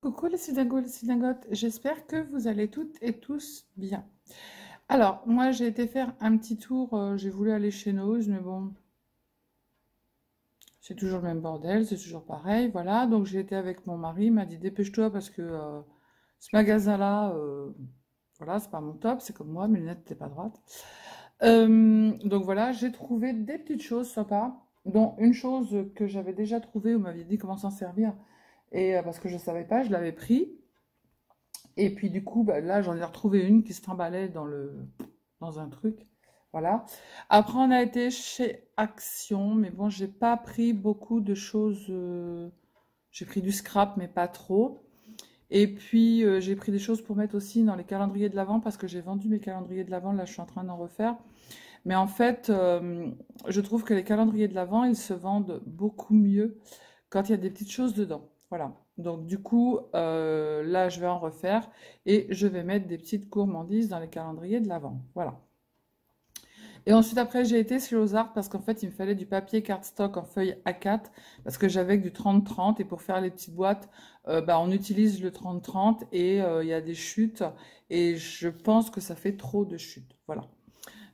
Coucou les Sidingos, les Sidingotes, j'espère que vous allez toutes et tous bien. Alors, moi j'ai été faire un petit tour, j'ai voulu aller chez Nose, mais bon, c'est toujours le même bordel, c'est toujours pareil, voilà. Donc j'ai été avec mon mari, il m'a dit dépêche-toi parce que ce magasin-là, voilà, c'est pas mon top, c'est comme moi, mes lunettes n'étaient pas droites. Donc voilà, j'ai trouvé des petites choses sympas, dont une chose que j'avais déjà trouvée, vous m'aviez dit comment s'en servir, et parce que je ne savais pas, je l'avais pris. Et puis du coup, bah, là, j'en ai retrouvé une qui se trimballait dans un truc. Voilà. Après, on a été chez Action, mais bon, j'ai pas pris beaucoup de choses. J'ai pris du scrap, mais pas trop. Et puis, j'ai pris des choses pour mettre aussi dans les calendriers de l'Avent, parce que j'ai vendu mes calendriers de l'Avent. Là, je suis en train d'en refaire. Mais en fait, je trouve que les calendriers de l'Avent, ils se vendent beaucoup mieux quand il y a des petites choses dedans. Voilà. Donc du coup, là, je vais en refaire et je vais mettre des petites gourmandises dans les calendriers de l'Avent. Voilà. Et ensuite, après, j'ai été chez Ozark parce qu'en fait, il me fallait du papier cardstock en feuille A4 parce que j'avais que du 30-30 et pour faire les petites boîtes, bah, on utilise le 30-30 et il y a des chutes et je pense que ça fait trop de chutes. Voilà.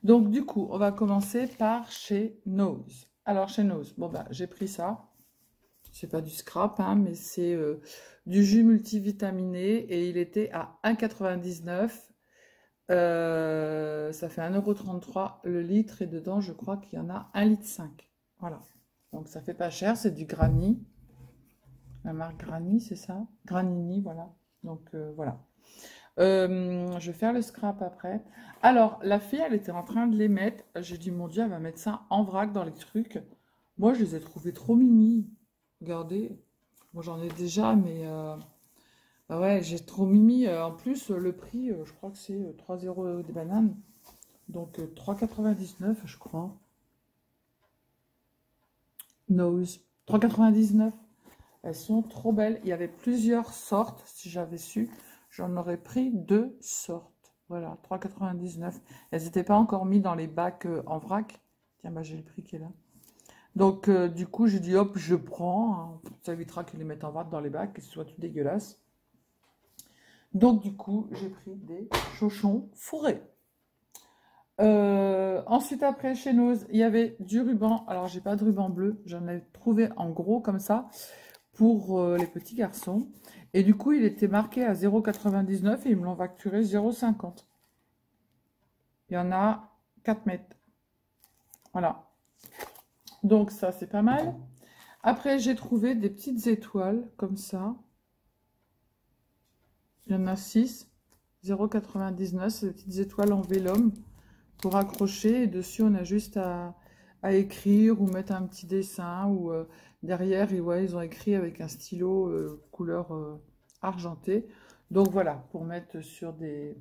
Donc du coup, on va commencer par chez Nose. Alors chez Nose, bon bah j'ai pris ça. C'est pas du scrap, hein, mais c'est du jus multivitaminé et il était à 1,99 €. Ça fait 1,33 € le litre et dedans, je crois qu'il y en a 1,5 litre. Voilà. Donc ça fait pas cher, c'est du Granny. La marque Granny, c'est ça? Granini, voilà. Donc voilà. Je vais faire le scrap après. Alors, la fille, elle était en train de les mettre. J'ai dit, mon Dieu, elle va mettre ça en vrac dans les trucs. Moi, je les ai trouvés trop mimi. Regardez. Moi, j'en ai déjà, mais... bah ouais, j'ai trop mimi. En plus, le prix, je crois que c'est 3 € des bananes. Donc, 3,99 €, je crois. Nose. 3,99 €. Elles sont trop belles. Il y avait plusieurs sortes, si j'avais su. J'en aurais pris 2 sortes. Voilà, 3,99 €. Elles n'étaient pas encore mises dans les bacs en vrac. Tiens, bah, j'ai le prix qui est là. Donc, du coup, j'ai dit, hop, je prends, hein. Ça évitera qu'ils les mettent en vrac dans les bacs, que ce soit tout dégueulasse. Donc, du coup, j'ai pris des chauchons fourrés. Ensuite, après, chez Nose, il y avait du ruban. Alors, j'ai pas de ruban bleu. J'en ai trouvé en gros, comme ça, pour les petits garçons. Et du coup, il était marqué à 0,99 € et ils me l'ont facturé 0,50 €. Il y en a 4 mètres. Voilà. Donc ça, c'est pas mal. Après, j'ai trouvé des petites étoiles comme ça. Il y en a 6. 0,99 €. C'est des petites étoiles en vélum pour accrocher. Et dessus, on a juste à écrire ou mettre un petit dessin. Ou derrière, et ouais, ils ont écrit avec un stylo couleur argentée. Donc voilà, pour mettre sur des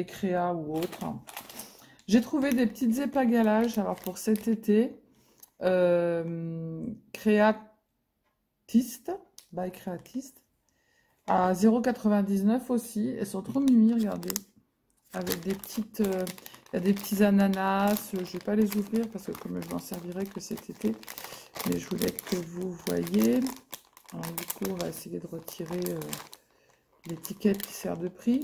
créas ou autres. J'ai trouvé des petites épagalages. Alors pour cet été, Créatiste, by Créatiste, à 0,99 € aussi. Elles sont trop mimi, regardez. Avec des petites, il y a des petits ananas. Je vais pas les ouvrir parce que comme je m'en servirai que cet été, mais je voulais que vous voyez. Alors du coup, on va essayer de retirer l'étiquette qui sert de prix.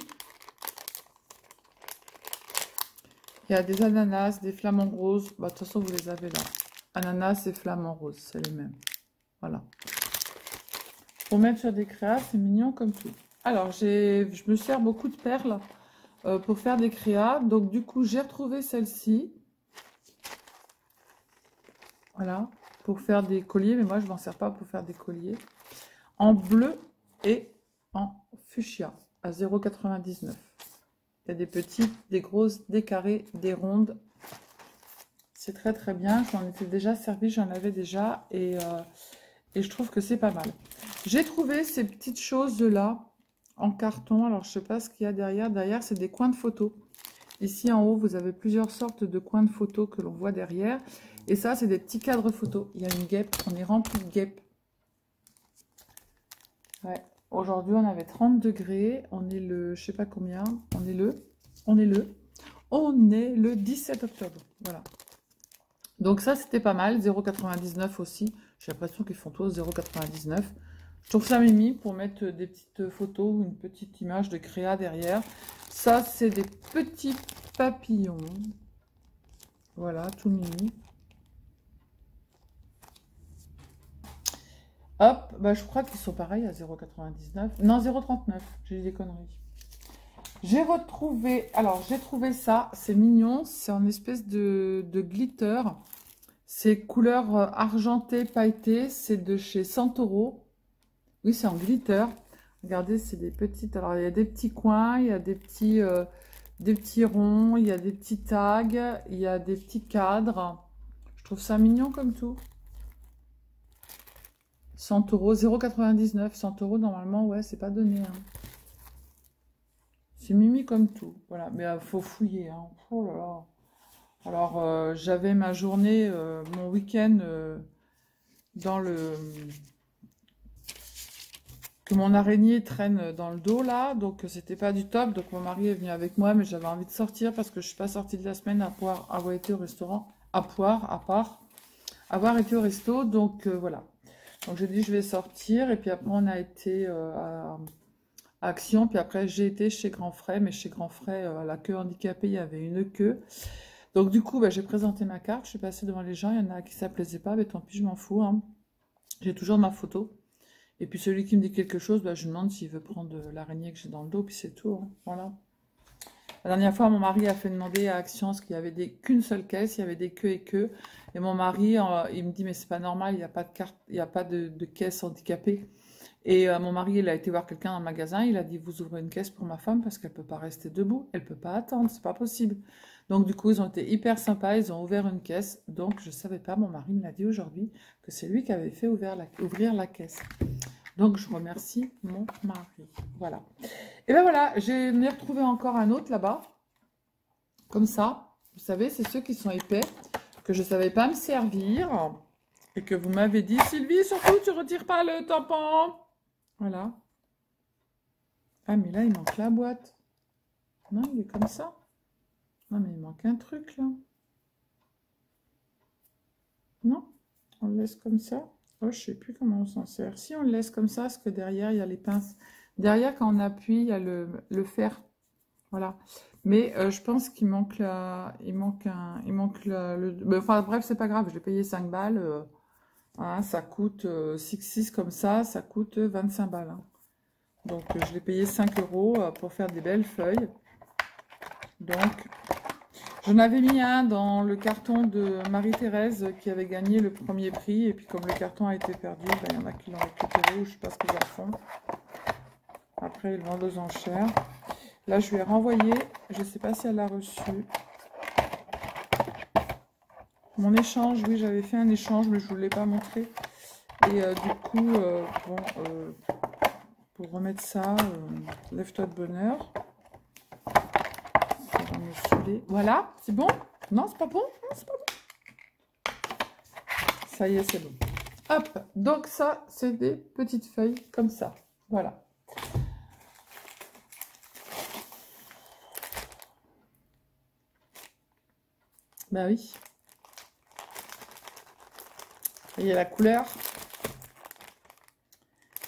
Il y a des ananas, des flamants roses. Bah, de toute façon, vous les avez là. Ananas et flamants roses, c'est les mêmes. Voilà. Pour mettre sur des créas, c'est mignon comme tout. Alors, je me sers beaucoup de perles pour faire des créas. Donc, du coup, j'ai retrouvé celle-ci. Voilà. Pour faire des colliers. Mais moi, je ne m'en sers pas pour faire des colliers. En bleu et en fuchsia à 0,99 €. Il y a des petites, des grosses, des carrés, des rondes. C'est très très bien. J'en étais déjà servi, j'en avais déjà. Et je trouve que c'est pas mal. J'ai trouvé ces petites choses-là en carton. Alors, je ne sais pas ce qu'il y a derrière. Derrière, c'est des coins de photos. Ici, en haut, vous avez plusieurs sortes de coins de photos que l'on voit derrière. Et ça, c'est des petits cadres photos. Il y a une guêpe. On est rempli de guêpes. Ouais. Aujourd'hui, on avait 30 degrés. On est le, je sais pas combien. On est le 17 octobre. Voilà. Donc ça, c'était pas mal. 0,99 € aussi. J'ai l'impression qu'ils font tous 0,99 €. Je trouve ça mimi pour mettre des petites photos ou une petite image de créa derrière. Ça, c'est des petits papillons. Voilà, tout mimi. Hop, bah, je crois qu'ils sont pareils à 0,99. Non, 0,39. J'ai dit des conneries. J'ai retrouvé, alors j'ai trouvé ça, c'est mignon, c'est en espèce de glitter. C'est couleur argentée, pailletée, c'est de chez Santoro. Oui, c'est en glitter. Regardez, c'est des petites, alors il y a des petits coins, il y a des petits ronds, il y a des petits tags, il y a des petits cadres. Je trouve ça mignon comme tout. 100 euros, 0,99. 100 euros, normalement, ouais, c'est pas donné, hein. C'est mimi comme tout. Voilà, mais il faut fouiller, hein. Oh là là. Alors, j'avais ma journée, mon week-end dans le... que mon araignée traîne dans le dos, là. Donc, c'était pas du top. Donc, mon mari est venu avec moi, mais j'avais envie de sortir parce que je suis pas sortie de la semaine à pouvoir avoir été au restaurant. Avoir été au resto. Donc, voilà. Donc, j'ai dit, je vais sortir. Et puis après, on a été à Action. Puis après, j'ai été chez Grand Frais. Mais chez Grand Frais, à la queue handicapée, il y avait une queue. Donc, du coup, bah, j'ai présenté ma carte. Je suis passée devant les gens. Il y en a qui ça plaisait pas. Mais tant pis, je m'en fous, hein. J'ai toujours ma photo. Et puis, celui qui me dit quelque chose, bah, je lui demande s'il veut prendre l'araignée que j'ai dans le dos. Puis c'est tout, hein. Voilà. La dernière fois, mon mari a fait demander à Action parce qu'il y avait qu'une seule caisse, il y avait des queues et queues. Et mon mari, il me dit, mais c'est pas normal, il n'y a pas de carte, il n'y a pas de caisse handicapée. Et mon mari, il a été voir quelqu'un dans le magasin, il a dit, vous ouvrez une caisse pour ma femme parce qu'elle ne peut pas rester debout, elle ne peut pas attendre, c'est pas possible. Donc du coup, ils ont été hyper sympas, ils ont ouvert une caisse. Donc je ne savais pas, mon mari me l'a dit aujourd'hui, que c'est lui qui avait fait ouvrir la caisse. Donc, je remercie mon mari. Voilà. Et ben voilà, j'en ai retrouvé encore un autre là-bas. Comme ça. Vous savez, c'est ceux qui sont épais, que je ne savais pas me servir. Et que vous m'avez dit, Sylvie, surtout, tu ne retires pas le tampon. Voilà. Ah, mais là, il manque la boîte. Non, il est comme ça. Non, mais il manque un truc, là. Non, on le laisse comme ça. Oh, je ne sais plus comment on s'en sert. Si on le laisse comme ça, parce que derrière, il y a les pinces. Derrière, quand on appuie, il y a le fer. Voilà. Mais je pense qu'il manque enfin, bref, c'est pas grave. Je l'ai payé 5 balles. Hein, ça coûte 6,6 comme ça coûte 25 balles. Hein. Donc, je l'ai payé 5 euros pour faire des belles feuilles. Donc, j'en avais mis un dans le carton de Marie-Thérèse qui avait gagné le premier prix. Et puis, comme le carton a été perdu, ben, il y en a qui l'ont récupéré ou je ne sais pas ce qu'ils en font. Après, ils le vendent aux enchères. Là, je lui ai renvoyé. Je ne sais pas si elle l'a reçu. Mon échange, oui, j'avais fait un échange, mais je ne vous l'ai pas montré. Et du coup, pour remettre ça, lève-toi de bonheur. Ça va me saouler. Voilà, c'est bon? Non, c'est pas bon? Non, c'est pas bon. Ça y est, c'est bon. Hop, donc ça, c'est des petites feuilles comme ça. Voilà. Ben oui. Il y a la couleur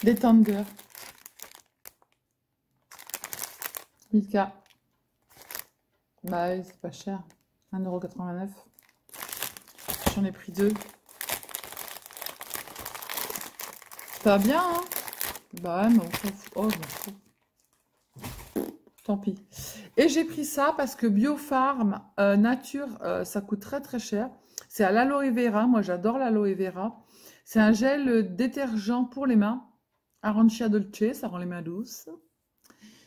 des Tender. Milka. Bah oui, c'est pas cher. 1,89 €. J'en ai pris 2. Pas bien, hein? Bah mais on s'en fout. Oh, je m'en fous. Tant pis. Et j'ai pris ça parce que Biofarm Nature, ça coûte très très cher. C'est à l'aloe vera. Moi, j'adore l'aloe vera. C'est un gel détergent pour les mains. Arancia Dolce, ça rend les mains douces.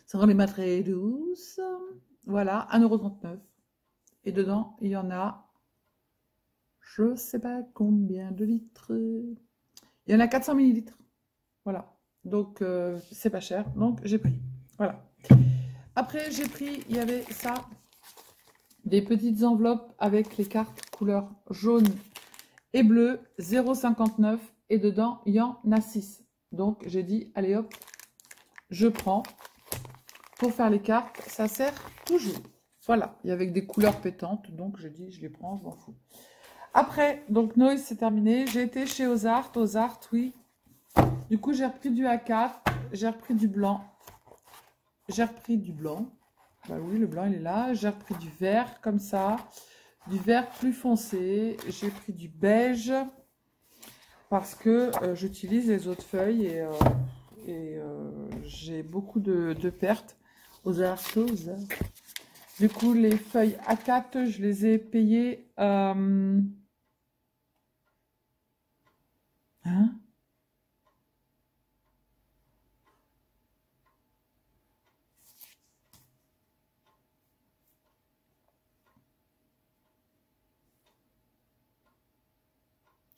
Ça rend les mains très douces. Voilà, 1,39 €. Et dedans, il y en a, je ne sais pas combien de litres. Il y en a 400 millilitres. Voilà. Donc, c'est pas cher. Donc, j'ai pris. Voilà. Après, j'ai pris, il y avait ça, des petites enveloppes avec les cartes couleur jaune et bleu, 0,59 €. Et dedans, il y en a 6. Donc, j'ai dit, allez hop, je prends. Pour faire les cartes, ça sert toujours. Voilà, il y avait des couleurs pétantes. Donc, j'ai dit, je les prends, je m'en fous. Après, donc, Noël, c'est terminé. J'ai été chez Ozart. Ozart, oui. Du coup, j'ai repris du A4, j'ai repris du blanc. J'ai repris du blanc. Bah oui, le blanc, il est là. J'ai repris du vert, comme ça. Du vert plus foncé. J'ai pris du beige. Parce que j'utilise les autres feuilles et j'ai beaucoup de pertes aux arthoses. Du coup, les feuilles A4, je les ai payées... Hein?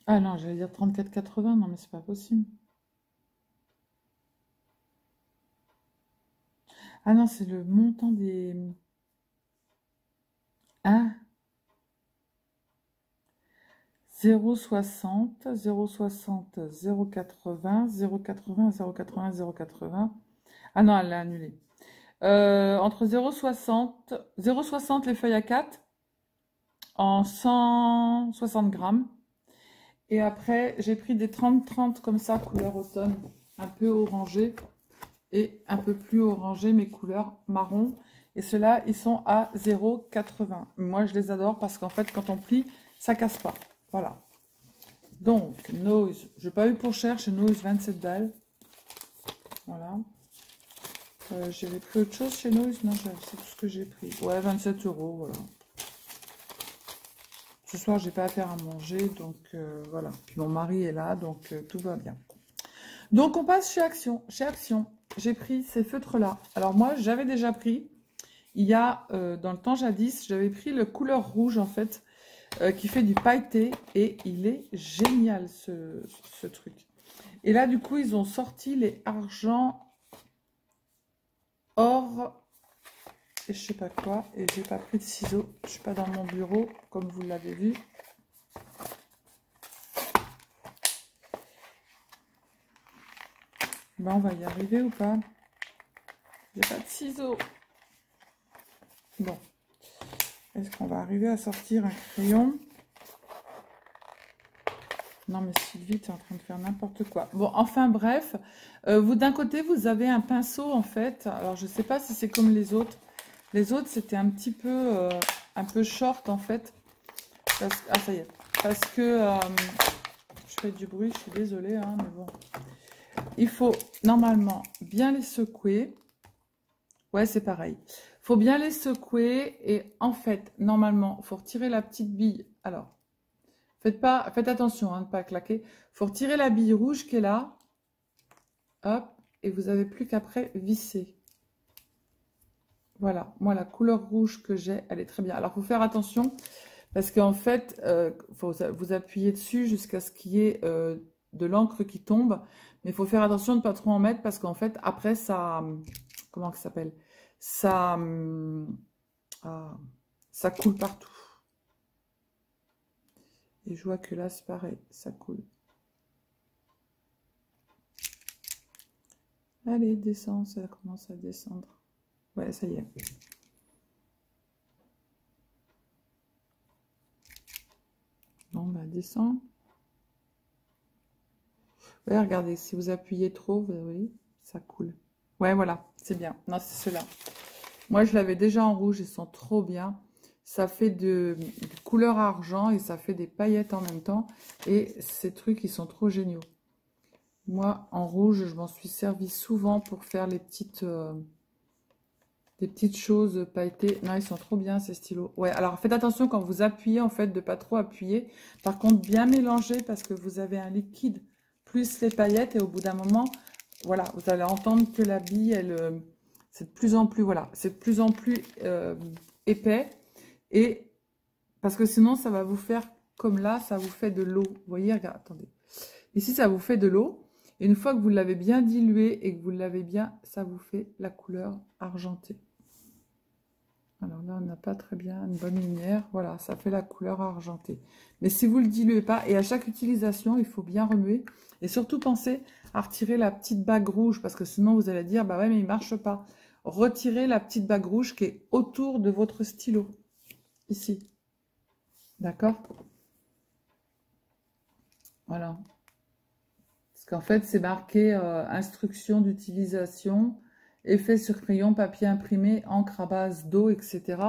Ah non, j'allais dire 34,80. Non, mais c'est pas possible. Ah non, c'est le montant des... Hein? 0,60, 0,60, 0,80, 0,80, 0,80, 0,80. Ah non, elle l'a annulé. Entre 0,60 les feuilles A4 en 160 grammes. Et après, j'ai pris des 30-30 comme ça, couleur automne, un peu orangé et un peu plus orangé, mes couleurs marron. Et ceux-là, ils sont à 0,80. Moi, je les adore parce qu'en fait, quand on plie, ça casse pas. Voilà. Donc, Noise, je n'ai pas eu pour cher chez Noise, 27 balles. Voilà. J'avais pris autre chose chez Noise? Non, c'est tout ce que j'ai pris. Ouais, 27 €, voilà. Ce soir, j'ai pas à faire à manger, donc voilà. Puis mon mari est là, donc tout va bien. Donc, on passe chez Action. Chez Action, j'ai pris ces feutres-là. Alors moi, j'avais déjà pris, il y a, dans le temps jadis, j'avais pris le couleur rouge, en fait, qui fait du pailleté, et il est génial, ce truc. Et là, du coup, ils ont sorti les argent, or, et je sais pas quoi, et j'ai pas pris de ciseaux. Je suis pas dans mon bureau, comme vous l'avez vu. Ben, on va y arriver ou pas? J'ai pas de ciseaux. Bon. Est-ce qu'on va arriver à sortir un crayon? Non, mais Sylvie, tu es en train de faire n'importe quoi. Bon, enfin bref. Vous, d'un côté, vous avez un pinceau, en fait. Alors, je sais pas si c'est comme les autres. Les autres, c'était un peu short, en fait. Ah, ça y est. Parce que... je fais du bruit, je suis désolée, hein, mais bon. Il faut, normalement, bien les secouer. Ouais, c'est pareil. Il faut bien les secouer. Et en fait, normalement, il faut retirer la petite bille. Alors, faites attention hein, de ne pas claquer. Il faut retirer la bille rouge qui est là. Hop. Et vous n'avez plus qu'après visser. Voilà. Moi, la couleur rouge que j'ai, elle est très bien. Alors, il faut faire attention. Parce qu'en fait, faut vous appuyer dessus jusqu'à ce qu'il y ait de l'encre qui tombe. Mais il faut faire attention de ne pas trop en mettre. Parce qu'en fait, après, ça... Comment ça s'appelle? Ça... ça coule partout. Et je vois que là, c'est pareil, ça coule. Allez, descend, ça commence à descendre. Ouais, ça y est. Bon, bah, descend. Ouais, regardez, si vous appuyez trop, vous voyez, ça coule. Ouais, voilà, c'est bien. Non, c'est ceux-là. Moi, je l'avais déjà en rouge, ils sont trop bien. Ça fait de couleur argent et ça fait des paillettes en même temps. Et ces trucs, ils sont trop géniaux. Moi, en rouge, je m'en suis servi souvent pour faire les petites choses pailletées. Non, ils sont trop bien, ces stylos. Ouais, alors faites attention quand vous appuyez, en fait, de pas trop appuyer. Par contre, bien mélanger parce que vous avez un liquide plus les paillettes. Et au bout d'un moment, voilà, vous allez entendre que la bille, elle, c'est de plus en plus, voilà, c'est de plus en plus épais. Et parce que sinon, ça va vous faire, comme là, ça vous fait de l'eau. Vous voyez, regarde, attendez. Ici, ça vous fait de l'eau. Et une fois que vous l'avez bien dilué et que vous l'avez bien, ça vous fait la couleur argentée. Alors là, on n'a pas très bien une bonne lumière. Voilà, ça fait la couleur argentée. Mais si vous ne le diluez pas, et à chaque utilisation, il faut bien remuer. Et surtout, pensez à retirer la petite bague rouge, parce que sinon, vous allez dire, bah ouais, mais il ne marche pas. Retirez la petite bague rouge qui est autour de votre stylo. Ici. D'accord? Voilà. Parce qu'en fait, c'est marqué instructions d'utilisation, effet sur crayon, papier imprimé, encre à base d'eau, etc.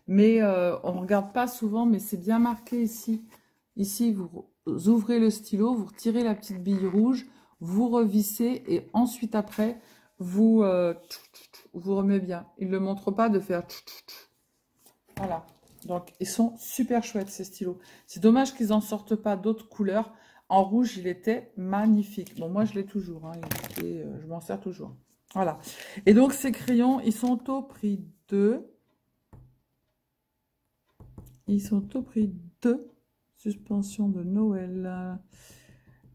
Mais on ne regarde pas souvent, mais c'est bien marqué ici. Ici, vous ouvrez le stylo, vous retirez la petite bille rouge, vous revissez et ensuite après, vous remettez bien. Il ne le montre pas de faire... Voilà. Donc, ils sont super chouettes, ces stylos. C'est dommage qu'ils n'en sortent pas d'autres couleurs. En rouge, il était magnifique. Bon, moi, je l'ai toujours. Hein. Je m'en sers toujours. Voilà. Et donc, ces crayons, ils sont au prix de... Ils sont au prix de... Suspension de Noël.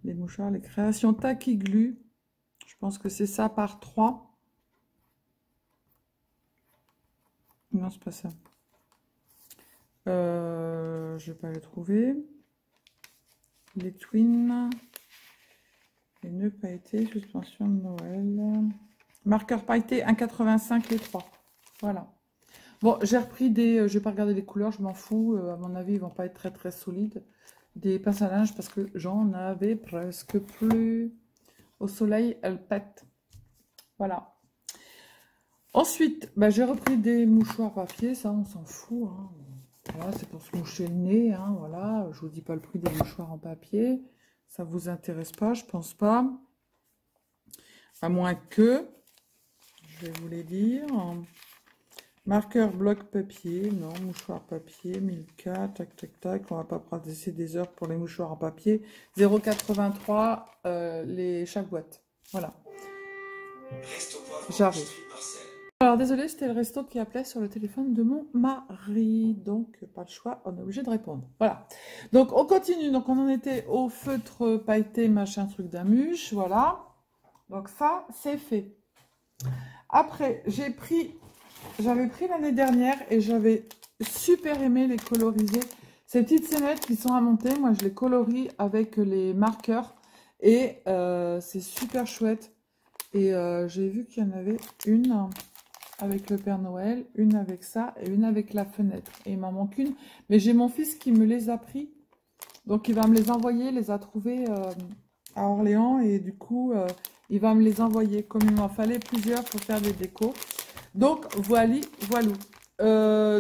Les mouchoirs, les créations Tacky Glue. Je pense que c'est ça par 3. Non, c'est pas ça. Je vais pas le trouver. Les twins. Les nœuds pailletés, suspension de Noël. Marqueur pailleté 1,85 les 3. Voilà. Bon, j'ai repris des... je vais pas regarder les couleurs, je m'en fous. À mon avis, ils vont pas être très très solides. Des pinces à linge parce que j'en avais presque plus. Au soleil, elles pètent. Voilà. Ensuite, bah, j'ai repris des mouchoirs papier. Ça, on s'en fout. Hein. Voilà, c'est pour se moucher le nez. Hein, voilà. Je vous dis pas le prix des mouchoirs en papier. Ça vous intéresse pas, je pense pas. À moins que, je vais vous les dire. Marqueur bloc papier, non, mouchoir papier, 1004, tac, tac, tac. On va pas passer des heures pour les mouchoirs en papier. 0,83 chaque boîte. Voilà. J'arrive. Alors, désolé, c'était le resto qui appelait sur le téléphone de mon mari. Donc, pas le choix, on est obligé de répondre. Voilà. Donc, on continue. Donc, on en était au feutre pailleté, machin, truc d'amuche. Voilà. Donc, ça, c'est fait. Après, j'avais pris l'année dernière et j'avais super aimé les coloriser. Ces petites scénettes qui sont à monter, moi, je les colorie avec les marqueurs. Et c'est super chouette. Et j'ai vu qu'il y en avait une avec le Père Noël, une avec ça et une avec la fenêtre. Et il m'en manque une. Mais j'ai mon fils qui me les a pris. Donc, il va me les envoyer. Il les a trouvés à Orléans. Et du coup, il va me les envoyer. Comme il m'en fallait plusieurs pour faire des décos. Donc, voilou.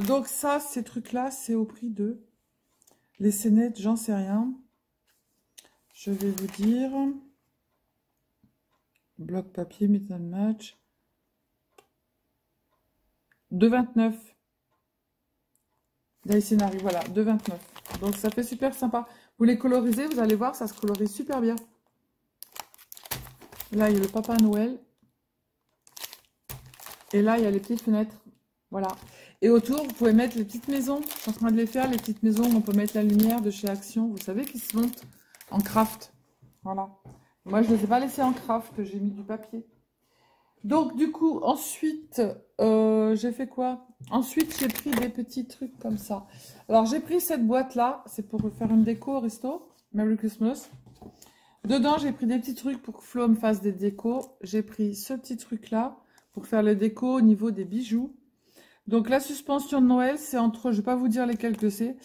Donc, ça, ces trucs-là, c'est au prix de... Les scénettes, j'en sais rien. Je vais vous dire... Bloc papier, mix and match. 2,29. Des scénarios, voilà, 2,29. Donc ça fait super sympa. Vous les colorisez, vous allez voir, ça se colorise super bien. Là, il y a le Papa Noël. Et là, il y a les petites fenêtres. Voilà. Et autour, vous pouvez mettre les petites maisons. Je suis en train de les faire, les petites maisons où on peut mettre la lumière de chez Action. Vous savez, qui se montent en craft. Voilà. Moi, je ne les ai pas laissés en craft, j'ai mis du papier. Donc, du coup, ensuite, j'ai fait quoi? Ensuite, j'ai pris des petits trucs comme ça. Alors, j'ai pris cette boîte-là. C'est pour faire une déco au resto. Merry Christmas. Dedans, j'ai pris des petits trucs pour que Flo me fasse des décos. J'ai pris ce petit truc-là pour faire les décos au niveau des bijoux. Donc, la suspension de Noël, c'est entre, je ne vais pas vous dire lesquels que c'est,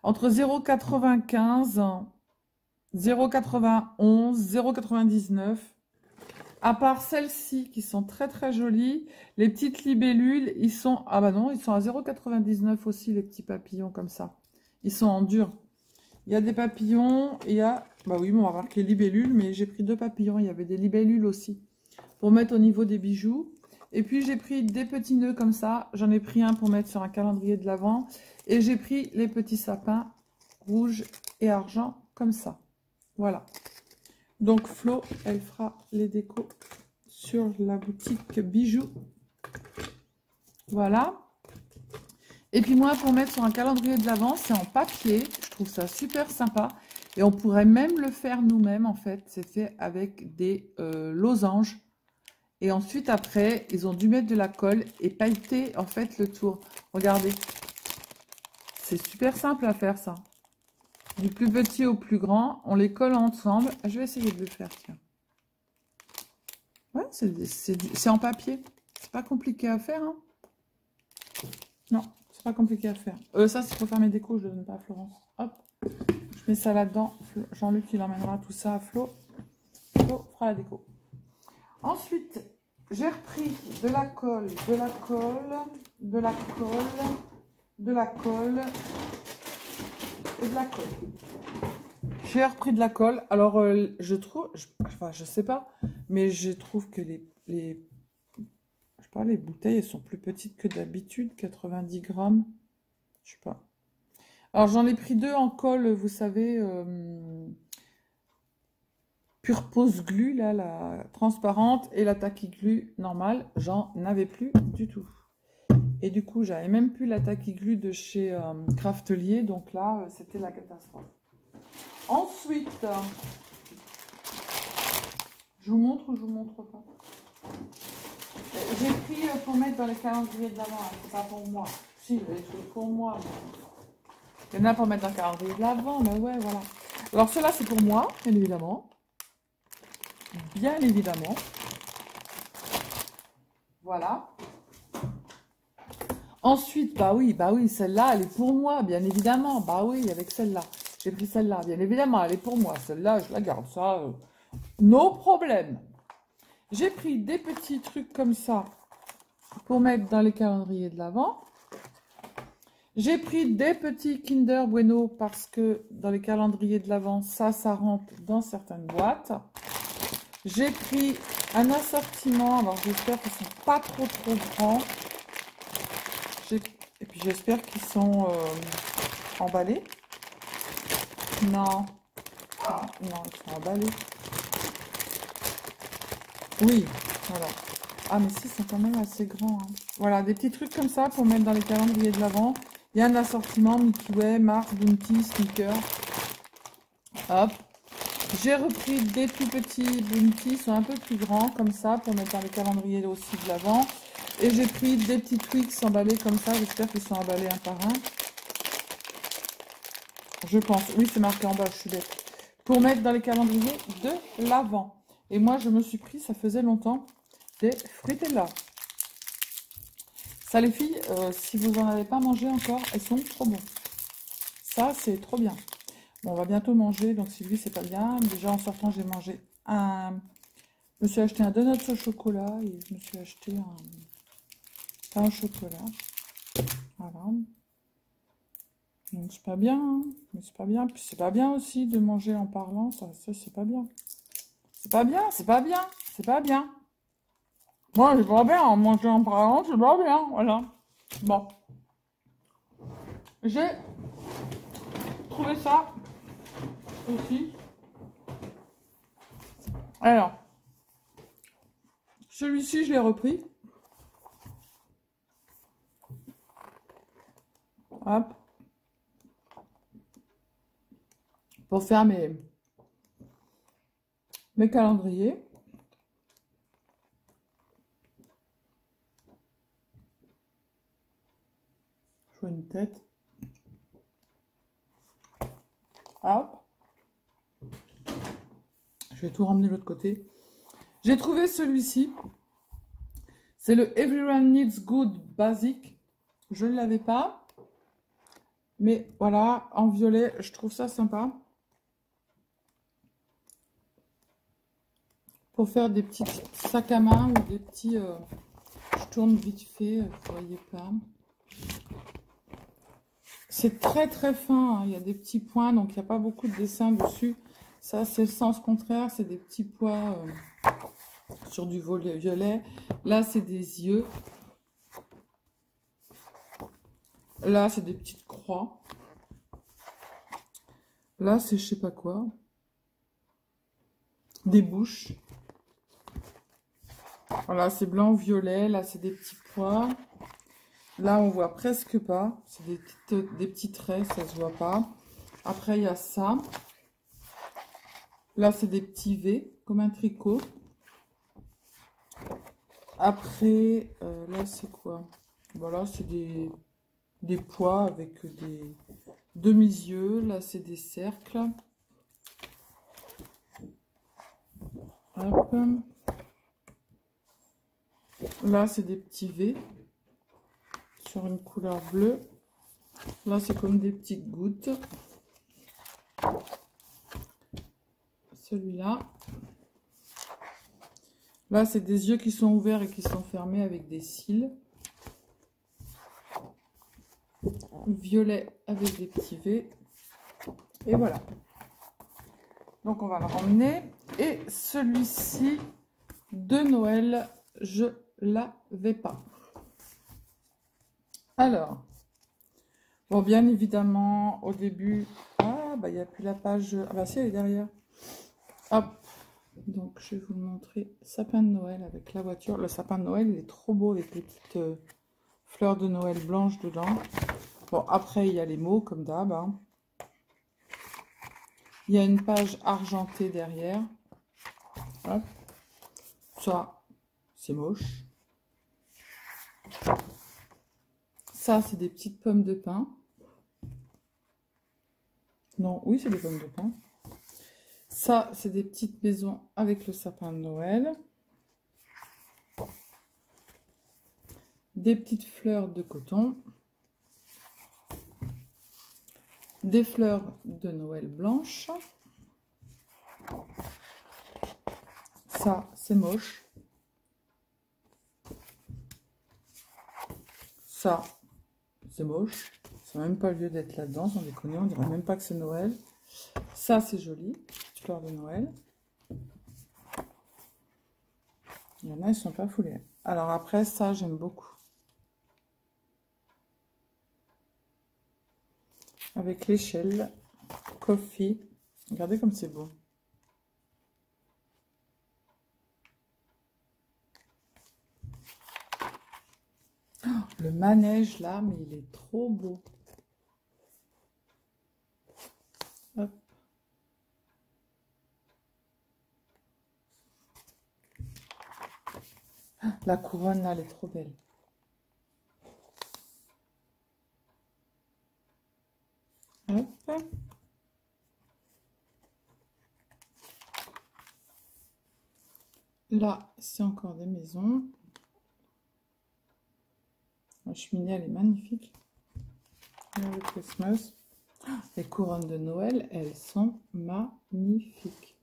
entre 0,95, 0,91, 0,99. À part celles-ci qui sont très très jolies, les petites libellules, ils sont... Ah bah non, ils sont à 0,99 aussi, les petits papillons comme ça. Ils sont en dur. Il y a des papillons, il y a... Bah oui, on va voir les libellules, mais j'ai pris 2 papillons. Il y avait des libellules aussi pour mettre au niveau des bijoux. Et puis j'ai pris des petits nœuds comme ça. J'en ai pris un pour mettre sur un calendrier de l'Avent. Et j'ai pris les petits sapins rouges et argent comme ça. Voilà. Donc Flo, elle fera les décos sur la boutique bijoux. Voilà. Et puis moi, pour mettre sur un calendrier de l'Avent, c'est en papier. Je trouve ça super sympa. Et on pourrait même le faire nous-mêmes, en fait. C'est fait avec des losanges. Et ensuite, après, ils ont dû mettre de la colle et pailleter, en fait, le tour. Regardez. C'est super simple à faire, ça. Du plus petit au plus grand, on les colle ensemble. Je vais essayer de le faire, tiens. Ouais, c'est en papier. C'est pas compliqué à faire, hein. Non, c'est pas compliqué à faire. Ça, c'est pour faire mes décos, je le donne pas à Florence. Hop, je mets ça là-dedans. Jean-Luc, il emmènera tout ça à Flo. déco fera la déco. Ensuite, j'ai repris de la colle, de la colle, de la colle, de la colle et de la colle. J'ai repris de la colle. Alors, je trouve, enfin, je sais pas, mais je trouve que je sais pas, les bouteilles, elles sont plus petites que d'habitude, 90 grammes. Je sais pas. Alors, j'en ai pris deux en colle, vous savez, Pure Pose Glue, là, la transparente, et la Tacky Glue normale. J'en avais plus du tout. Et du coup, j'avais même plus la Tacky Glue de chez Craftelier, donc là, c'était la catastrophe. Ensuite, je vous montre ou je vous montre pas? J'ai pris pour mettre dans les calendriers de l'Avent, c'est pas pour moi. Si, les trucs pour moi. Il y en a pour mettre dans le calendrier de l'Avent, mais ouais, voilà. Alors, cela, c'est pour moi, bien évidemment. Bien évidemment. Voilà. Ensuite, bah oui, celle-là, elle est pour moi, bien évidemment. Bah oui, avec celle-là. J'ai pris celle-là, bien évidemment, elle est pour moi. Celle-là, je la garde, ça, no problème. J'ai pris des petits trucs comme ça pour mettre dans les calendriers de l'Avent. J'ai pris des petits Kinder Bueno parce que dans les calendriers de l'Avent, ça rentre dans certaines boîtes. J'ai pris un assortiment, alors j'espère qu'ils ne sont pas trop grands. Et puis j'espère qu'ils sont emballés. Non, ils sont emballés. Oui, voilà. Ah, mais si, ils sont quand même assez grands. Hein. Voilà, des petits trucs comme ça pour mettre dans les calendriers de l'Avent. Il y a un assortiment Mickey Way, Mars, Bounty, Sneaker. Hop. J'ai repris des tout petits Bounty, ils sont un peu plus grands comme ça pour mettre dans les calendriers aussi de l'Avent. Et j'ai pris des petits Twix emballés comme ça. J'espère qu'ils sont emballés un par un. Je pense. Oui, c'est marqué en bas, je suis bête. Pour mettre dans les calendriers de l'Avent. Et moi, je me suis pris, ça faisait longtemps, des Fruitella. Ça, les filles, si vous n'en avez pas mangé encore, elles sont trop bonnes. Ça, c'est trop bien. Bon, on va bientôt manger, donc si lui, c'est pas bien. Déjà, en sortant, j'ai mangé un... Je me suis acheté un donut au chocolat et je me suis acheté un pain au chocolat. Voilà. Donc, c'est pas bien, hein. Mais c'est pas bien. Puis, c'est pas bien aussi de manger en parlant. Ça c'est pas bien. C'est pas bien, c'est pas bien, c'est pas bien. Moi, c'est pas bien. Manger en parlant, c'est pas bien. Voilà. Bon. J'ai trouvé ça aussi. Alors, celui-ci, je l'ai repris. Hop. Pour faire mes calendriers. Je vois une tête. Hop. Je vais tout ramener de l'autre côté. J'ai trouvé celui-ci. C'est le Everyone Needs Good Basic. Je ne l'avais pas. Mais voilà, en violet, je trouve ça sympa. Pour faire des petits sacs à main ou des petits... je tourne vite fait, vous ne voyez pas. C'est très fin, hein. Il y a des petits points, donc il n'y a pas beaucoup de dessins dessus. Ça, c'est le sens contraire, c'est des petits pois sur du violet. Là, c'est des yeux. Là, c'est des petites croix. Là, c'est je sais pas quoi. Des bouches. Voilà, c'est blanc-violet. Là, c'est des petits pois. Là, on voit presque pas. C'est des petits traits, ça se voit pas. Après, il y a ça. Là, c'est des petits V, comme un tricot. Après, là, c'est quoi? Voilà, c'est des pois avec des demi-yeux. Là, c'est des cercles. Hop. Là, c'est des petits V sur une couleur bleue. Là, c'est comme des petites gouttes. Celui-là. Là, c'est des yeux qui sont ouverts et qui sont fermés avec des cils. Violet avec des petits V. Et voilà. Donc, on va le ramener. Et celui-ci de Noël, je l'avais pas. Alors, bon, bien évidemment, au début... Ah, bah, il n'y a plus la page... Ah, bah, si, elle est derrière. Hop. Donc, je vais vous montrer sapin de Noël avec la voiture. Le sapin de Noël, il est trop beau avec les petites fleurs de Noël blanches dedans. Bon, après, il y a les mots, comme d'hab. Hein. Il y a une page argentée derrière. Hop. Ça, c'est moche. Ça, c'est des petites pommes de pin. Non, oui, c'est des pommes de pin. Ça, c'est des petites maisons avec le sapin de Noël. Des petites fleurs de coton. Des fleurs de Noël blanches. Ça, c'est moche. Ça, c'est moche. Ça n'a même pas lieu d'être là-dedans, sans déconner. On dirait même pas que c'est Noël. Ça, c'est joli. Petite fleur de Noël. Il y en a, ils sont pas foulés. Alors après, ça, j'aime beaucoup. Avec l'échelle, coffee. Regardez comme c'est beau. Oh, le manège là, mais il est trop beau. Hop. La couronne là, elle est trop belle. Hop. Là, c'est encore des maisons. La cheminée, elle est magnifique. Merry Christmas. Les couronnes de Noël, elles sont magnifiques.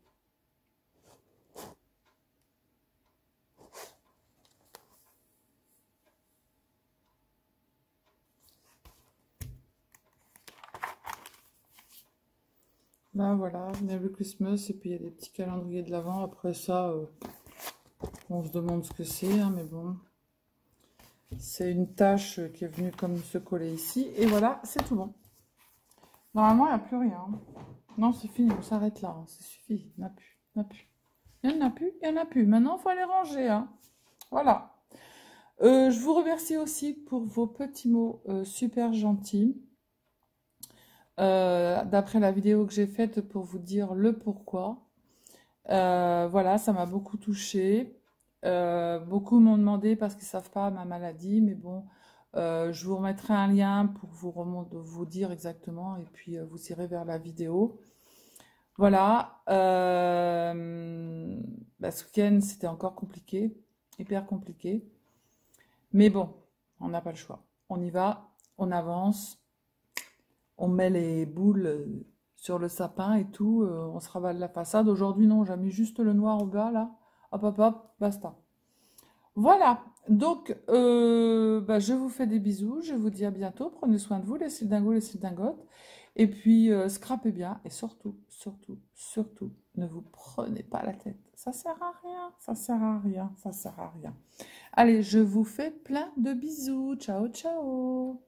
Là, voilà, Merry Christmas. Et puis, il y a des petits calendriers de l'Avent. Après ça, on se demande ce que c'est, hein, mais bon. C'est une tache qui est venue comme se coller ici. Et voilà, c'est tout bon. Normalement, il n'y a plus rien. Non, c'est fini, on s'arrête là. Hein. Ça suffit, il n'y en a plus. Il n'y en a plus, il n'y en a plus. Maintenant, il faut aller ranger. Hein. Voilà. Je vous remercie aussi pour vos petits mots super gentils. D'après la vidéo que j'ai faite pour vous dire le pourquoi. Voilà, ça m'a beaucoup touchée. Beaucoup m'ont demandé parce qu'ils ne savent pas ma maladie, mais bon, je vous remettrai un lien pour vous dire exactement et puis vous irez vers la vidéo. Voilà, ce week-end c'était encore compliqué, hyper compliqué, mais bon, on n'a pas le choix. On y va, on avance, on met les boules sur le sapin et tout, on se ravale la façade. Aujourd'hui non, j'ai mis juste le noir au bas là, hop hop hop, basta. Voilà, donc je vous fais des bisous, je vous dis à bientôt, prenez soin de vous les cildingos, les cildingotes, et puis scrapez bien, et surtout, surtout, surtout, ne vous prenez pas la tête, ça sert à rien, ça sert à rien, ça sert à rien. Allez, je vous fais plein de bisous, ciao ciao.